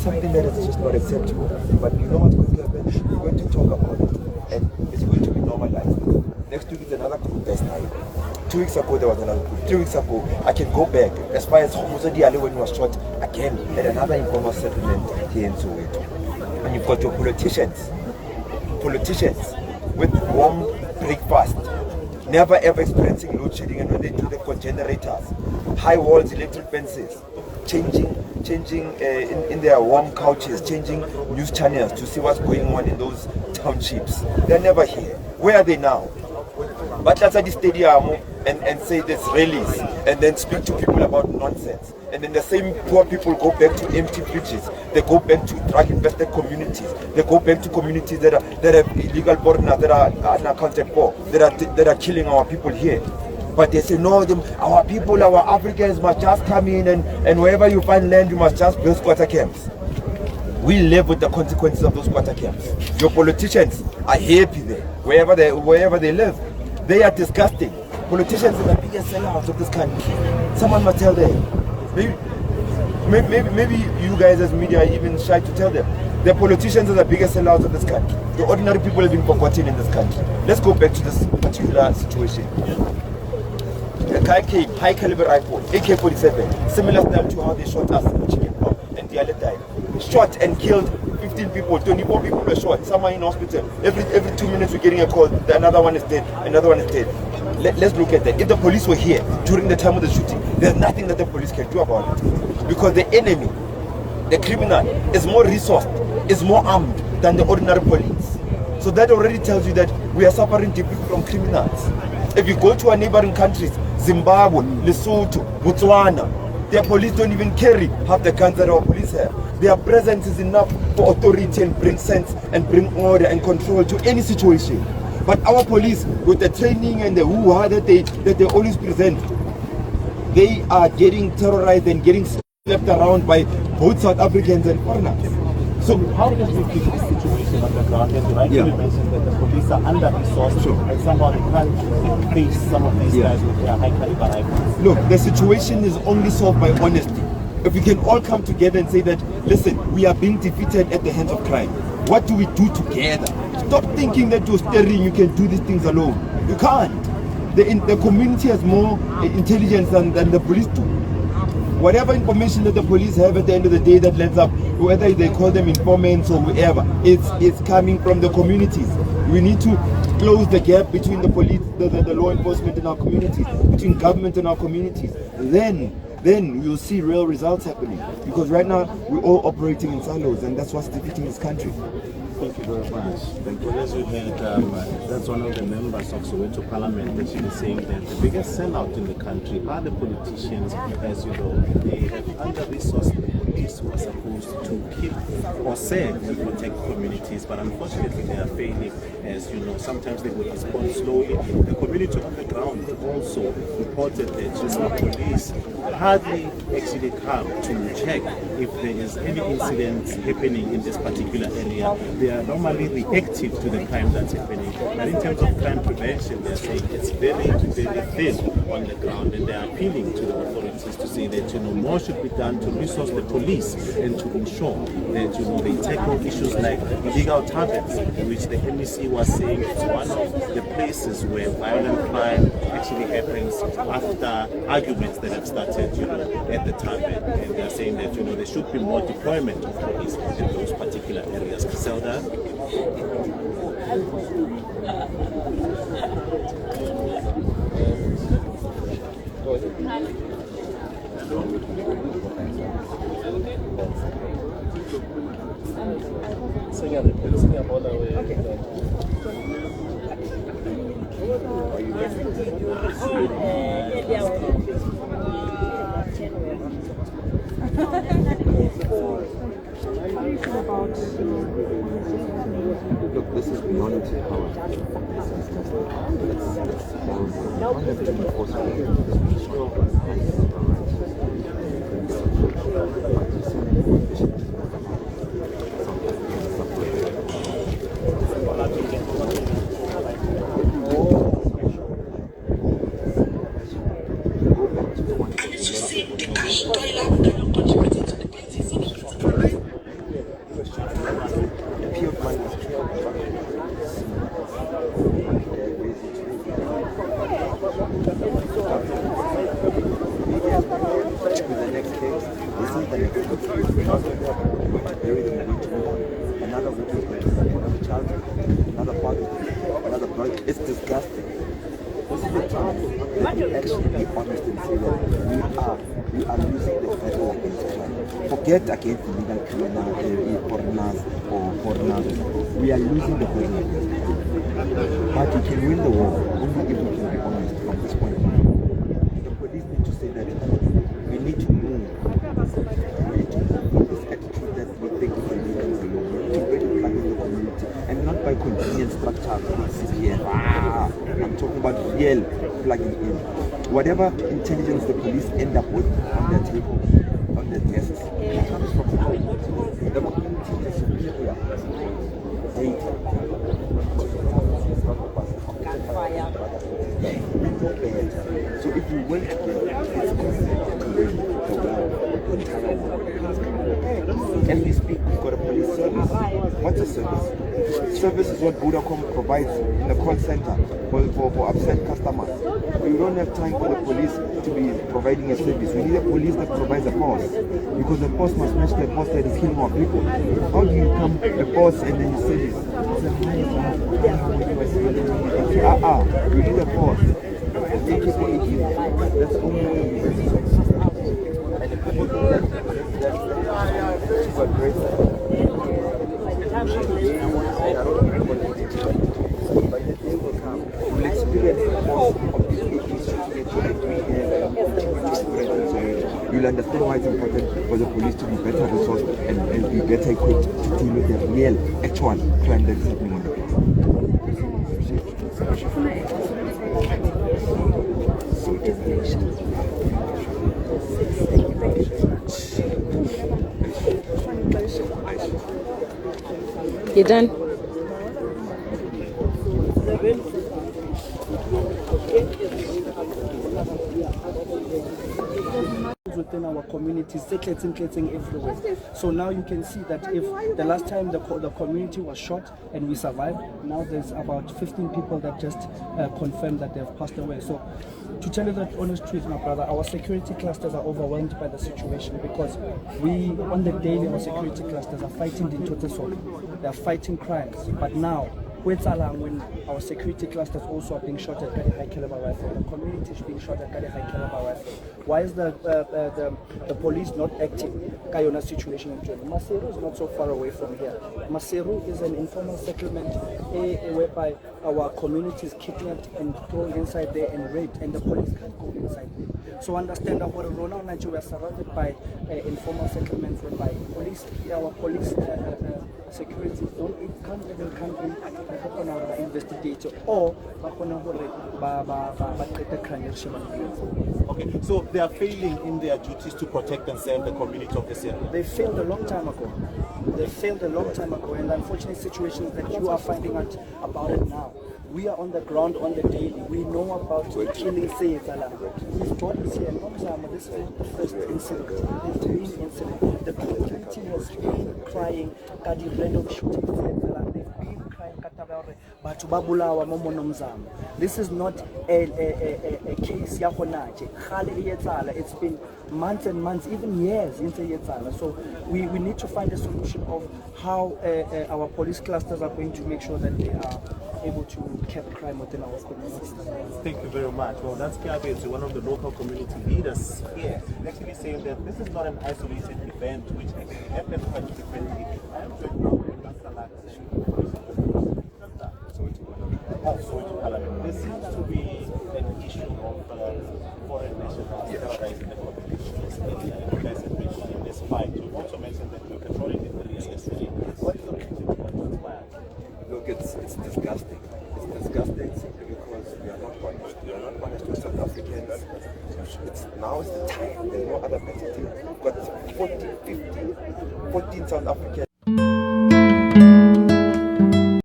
something that is just not acceptable. But you know what's going to happen? We're going to talk about it, and it's going to be normalized. Next week is another group that's dying. 2 weeks ago there was another group. 3 weeks ago, I can go back as far as Jose Diale when he was shot again at another informal settlement here in Soweto. And you've got your politicians with warm breakfast, never ever experiencing load shedding, and when they do, they've got generators, high walls, electric fences, changing in their warm couches, changing news channels to see what's going on in those townships. They're never here. Where are they now? But that's at the stadium and say there's rallies and then speak to people about nonsense. And then the same poor people go back to empty bridges. They go back to drug-infested communities. They go back to communities that have illegal foreigners that are unaccounted for, that are killing our people here. But they say, no, our people, our Africans must just come in and wherever you find land, you must just build squatter camps. We live with the consequences of those squatter camps. Your politicians are happy there, wherever they live. They are disgusting. Politicians are the biggest sellouts of this country. Someone must tell them. Maybe you guys as media are even shy to tell them. The politicians are the biggest sellouts of this country. The ordinary people have been forgotten in this country. Let's go back to this particular situation. A guy came, high caliber rifle, AK-47, similar style to how they shot us in Chicken Park, and the other time. Shot and killed 15 people, 24 people were shot, some are in hospital. Every 2 minutes we're getting a call, another one is dead, another one is dead. Let's look at that. If the police were here during the time of the shooting, there's nothing that the police can do about it. Because the enemy, the criminal, is more resourced, is more armed than the ordinary police. So that already tells you that we are suffering deeply from criminals. If you go to our neighboring countries, Zimbabwe, Lesotho, Botswana, their police don't even carry half the guns that our police have. Their presence is enough for authority and bring sense and bring order and control to any situation. But our police, with the training and the hoo-ha that they always present, they are getting terrorized and getting left around by both South Africans and foreigners. So how does we fix this situation on the ground? As you rightly mentioned that the police are under-resourced and somehow they can't face some of these guys with their high-caliber rifles. Look, the situation is only solved by honesty. If we can all come together and say that, listen, we are being defeated at the hands of crime. What do we do together? Stop thinking that you're steering, you can do these things alone. You can't. The community has more intelligence than the police do. Whatever information that the police have at the end of the day that lands up, whether they call them informants or whatever, it's coming from the communities. We need to close the gap between the police, the law enforcement in our communities, between government and our communities. Then we will see real results happening. Because right now, we're all operating in silos, and that's what's defeating this country. Thank you very much. Thank you. As we heard, that's one of the members of Soweto Parliament actually saying that the biggest sellout in the country are the politicians. As you know, they have under-resourced the police who are supposed to keep or serve and protect communities, but unfortunately they are failing. As you know, sometimes they will respond slowly. The community on the ground also reported that the police hardly actually come to check if there is any incident happening in this particular area. They are normally reactive to the crime that's happening. But in terms of crime prevention, they're saying it's very, very thin on the ground, and they're appealing to the authorities to say that more should be done to resource the police and to ensure that they tackle issues like illegal Tarvens, in which the MEC was saying it's one of the places where violent crime actually happens after arguments that have started at the Tarven, and they're saying that there should be more deployment of police in those particular areas. Zelda? Look, this is beyond our the next step. We're not going to bury them, we're going to move on. Another woman is going to have another child, another father, another brother. It's disgusting. This is the time to actually be honest and say that we are losing the battle against crime. Forget against illegal criminal foreigners or foreigners. We are losing the battle against crime. But we can win the war only if we can be honest from this point of view. The police need to say that we need to move. We need to move from this attitude that we think we can leave things alone. We need to bring it back in the community and not by convenient structure. CPF. I'm talking about real plugging in. Whatever intelligence the police end up with on their table, on their desks, it comes from the community. The community is superior data. We know better. So if we work together, it's possible to win the war, the entire war. As we speak, we've got a police service. What's a service? Service is what Vodacom provides in the call center for upset customers. We don't have time for the police to be providing a service. We need a police that provides a boss, because the boss must match the boss that is killing our people. How do you become a boss and then you say this? We need a boss. Take it for it. That's the only way we can do it. And the people do that, that's a great thing. But the day will come, we'll experience the cost of these issues to get to the 3 years. You'll understand why it's important for the police to be better resourced and be better equipped to deal with the real, actual crime that is happening on the place. You done? Within our communities, setting everywhere. So now you can see that if the last time the community was shot and we survived, now there's about 15 people that just confirmed that they've passed away. So to tell you the honest truth, my brother, our security clusters are overwhelmed by the situation, because we, on the daily, our security clusters are fighting the Toteso. They are fighting crimes. But now, when our security clusters also are being shot at very high caliber rifle, the community is being shot at very high caliber rifle. Why is the police not acting? Kayona situation in Jordan. Maseru is not so far away from here. Maseru is an informal settlement whereby our community is kidnapped and thrown inside there and raped, and the police can't go inside there. So understand that we are surrounded by informal settlements whereby our police security can't even come in investigate or Okay, so they are failing in their duties to protect and serve the community of this area. They failed a long time ago. And the unfortunate situation is that you are finding out about it now. We are on the ground on the daily. We know about the killing Sayetala. His body is here. This is not the first incident. There's been incident. The community has been crying at the random shooting Sayetala. They've been crying but this is not a case yahonaje. It's been months and months, even years into Yetzala. So we need to find a solution of how our police clusters are going to make sure that they are able to curb crime within our communities. Thank you very much. Well, that's Tarvens, one of the local community leaders here, actually saying that this is not an isolated event which actually happens quite frequently. I am joined now with Nhlanhla. There seems to be an issue of foreign nationals terrorizing the population. You guys have mentioned in this fight. You also mentioned that you're controlling the area yesterday. What is the reason? Look, it's disgusting. It's disgusting simply because we are not honest. We are not honest with South Africans. Now is the time. There's no other better thing. We've got 14 South Africans